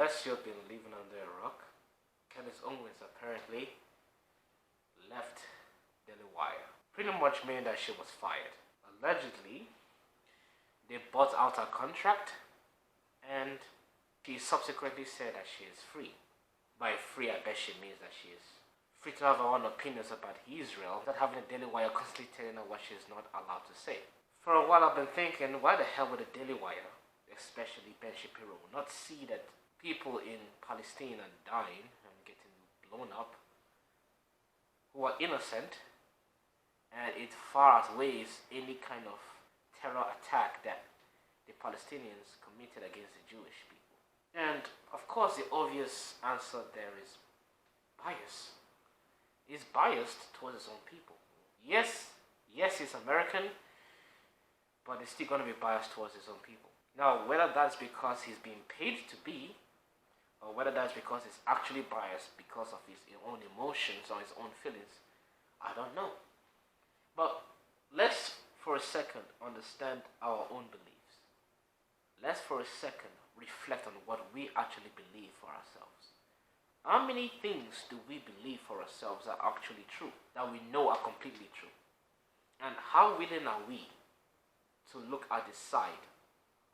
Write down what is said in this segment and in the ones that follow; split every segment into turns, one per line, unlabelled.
Unless you've been living under a rock, Candace Owens apparently left Daily Wire. Pretty much meaning that she was fired. Allegedly, they bought out her contract and she subsequently said that she is free. By free, I bet she means that she is free to have her own opinions about Israel without having the Daily Wire constantly telling her what she is not allowed to say. For a while I've been thinking, why the hell would the Daily Wire, especially Ben Shapiro, not see that people in Palestine are dying and getting blown up who are innocent, and it far outweighs any kind of terror attack that the Palestinians committed against the Jewish people. And of course the obvious answer there is bias. He's biased towards his own people. Yes, he's American, but he's still going to be biased towards his own people. Now, whether that's because he's being paid to be, or whether that's because he's actually biased because of his own emotions or his own feelings, I don't know. But let's for a second understand our own beliefs. Let's for a second reflect on what we actually believe for ourselves. How many things do we believe for ourselves are actually true, that we know are completely true? And how willing are we to look at the side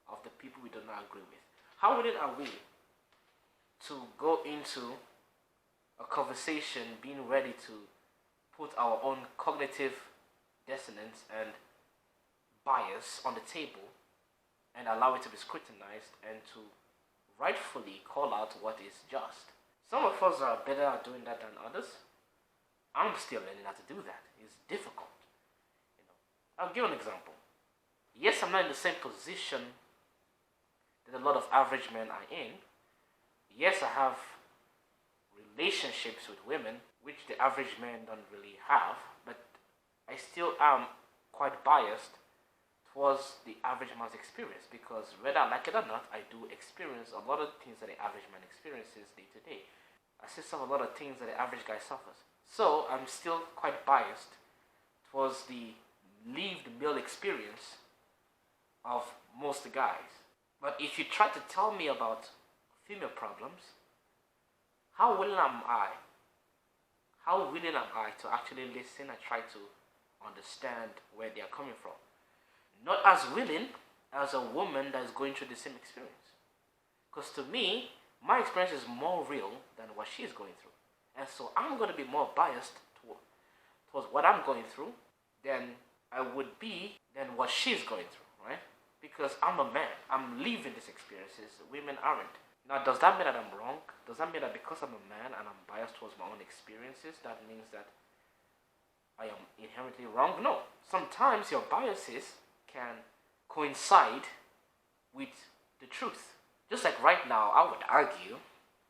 of the people we do not agree with? How willing are we to go into a conversation being ready to put our own cognitive dissonance and bias on the table and allow it to be scrutinized and to rightfully call out what is just? Some of us are better at doing that than others. I'm still learning how to do that. It's difficult. I'll give an example. Yes, I'm not in the same position that a lot of average men are in. Yes, I have relationships with women, which the average man don't really have, but I still am quite biased towards the average man's experience, because whether I like it or not, I do experience a lot of things that the average man experiences day to day. I see some a lot of things that the average guy suffers. So I'm still quite biased towards the lived male experience of most guys. But if you try to tell me about female problems, how willing am I? How willing am I to actually listen and try to understand where they are coming from? Not as willing as a woman that is going through the same experience. Because to me, my experience is more real than what she is going through. And so I'm going to be more biased towards what I'm going through than I would be than what she's going through, right? Because I'm a man. I'm living these experiences. Women aren't. Now, does that mean that I'm wrong? Does that mean that because I'm a man and I'm biased towards my own experiences, that means that I am inherently wrong? No. Sometimes your biases can coincide with the truth. Just like right now, I would argue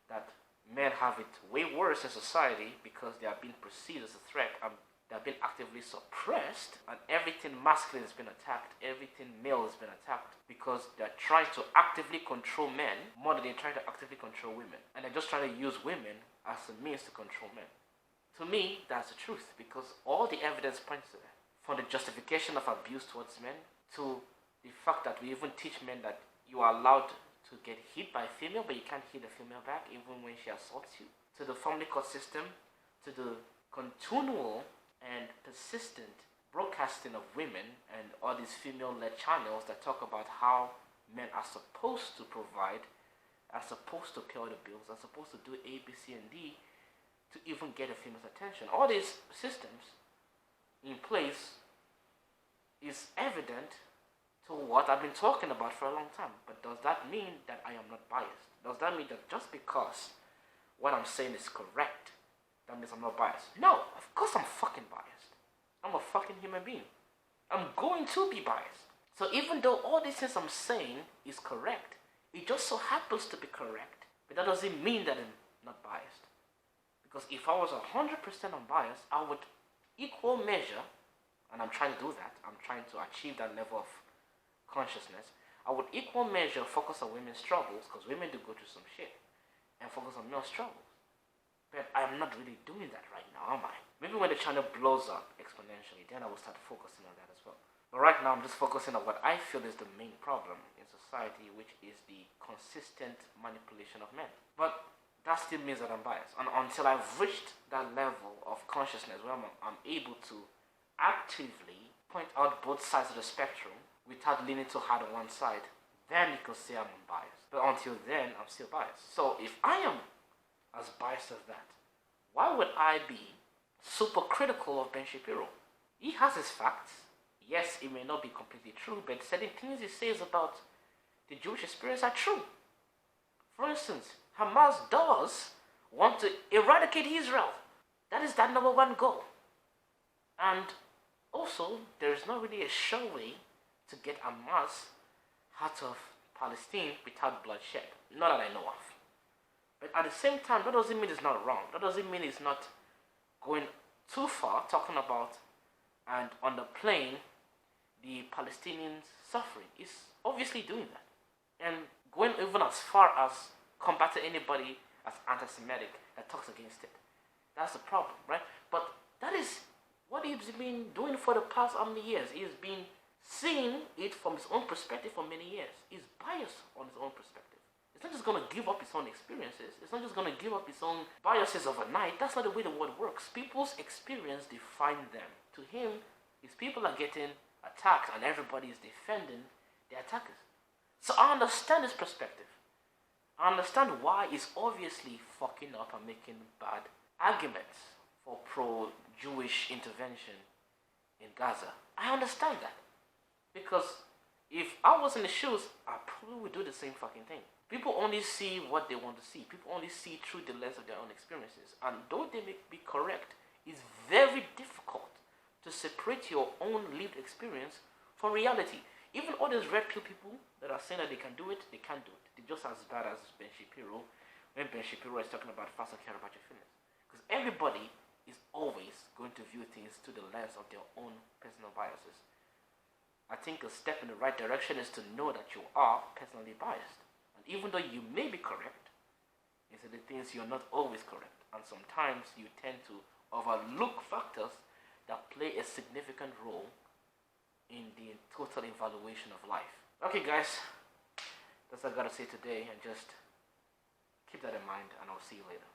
that men have it way worse in society because they are being perceived as a threat and they're being actively suppressed, and everything masculine has been attacked, everything male has been attacked, because they're trying to actively control men more than they're trying to actively control women. And they're just trying to use women as a means to control men. To me, that's the truth, because all the evidence points to that. From the justification of abuse towards men, to the fact that we even teach men that you are allowed to get hit by a female, but you can't hit a female back even when she assaults you, to the family court system, to the continual and persistent broadcasting of women and all these female-led channels that talk about how men are supposed to provide, are supposed to pay all the bills, are supposed to do A, B, C, and D to even get a female's attention. All these systems in place is evident to what I've been talking about for a long time. But does that mean that I am not biased? Does that mean that just because what I'm saying is correct, that means I'm not biased? No, of course I'm fucking biased. I'm a fucking human being. I'm going to be biased. So even though all these things I'm saying is correct, it just so happens to be correct, but that doesn't mean that I'm not biased. Because if I was 100% unbiased, I would equal measure, and I'm trying to do that, I'm trying to achieve that level of consciousness, I would equal measure focus on women's struggles, because women do go through some shit, and focus on male struggles. But I'm not really doing that right now, am I? Maybe when the channel blows up exponentially, then I will start focusing on that as well. But right now, I'm just focusing on what I feel is the main problem in society, which is the consistent manipulation of men. But that still means that I'm biased. And until I've reached that level of consciousness where I'm able to actively point out both sides of the spectrum without leaning too hard on one side, then you can say I'm unbiased. But until then, I'm still biased. So if I am as biased as that, why would I be super critical of Ben Shapiro? He has his facts. Yes, it may not be completely true, but certain things he says about the Jewish experience are true. For instance, Hamas does want to eradicate Israel. That is their number one goal. And also, there is not really a sure way to get Hamas out of Palestine without bloodshed. Not that I know of. But at the same time, that doesn't mean it's not wrong. That doesn't mean it's not going too far, talking about and underplaying the Palestinians' suffering. It's obviously doing that. And going even as far as combating anybody as anti-Semitic that talks against it. That's the problem, right? But that is what he's been doing for the past how many years. He's been seeing it from his own perspective for many years. He's biased on his own perspective. It's not just going to give up his own experiences. It's not just going to give up his own biases overnight. That's not the way the world works. People's experience define them. To him, his people are getting attacked and everybody is defending the attackers. So I understand his perspective. I understand why he's obviously fucking up and making bad arguments for pro-Jewish intervention in Gaza. I understand that. Because if I was in the shoes, I probably would do the same fucking thing. People only see what they want to see. People only see through the lens of their own experiences. And though they may be correct, it's very difficult to separate your own lived experience from reality. Even all those red pill people that are saying that they can do it, they can't do it. They're just as bad as Ben Shapiro when Ben Shapiro is talking about fast and care about your feelings. Because everybody is always going to view things through the lens of their own personal biases. I think a step in the right direction is to know that you are personally biased. And even though you may be correct, in certain things you're not always correct. And sometimes you tend to overlook factors that play a significant role in the total evaluation of life. Okay guys, that's all I gotta say today, and just keep that in mind, and I'll see you later.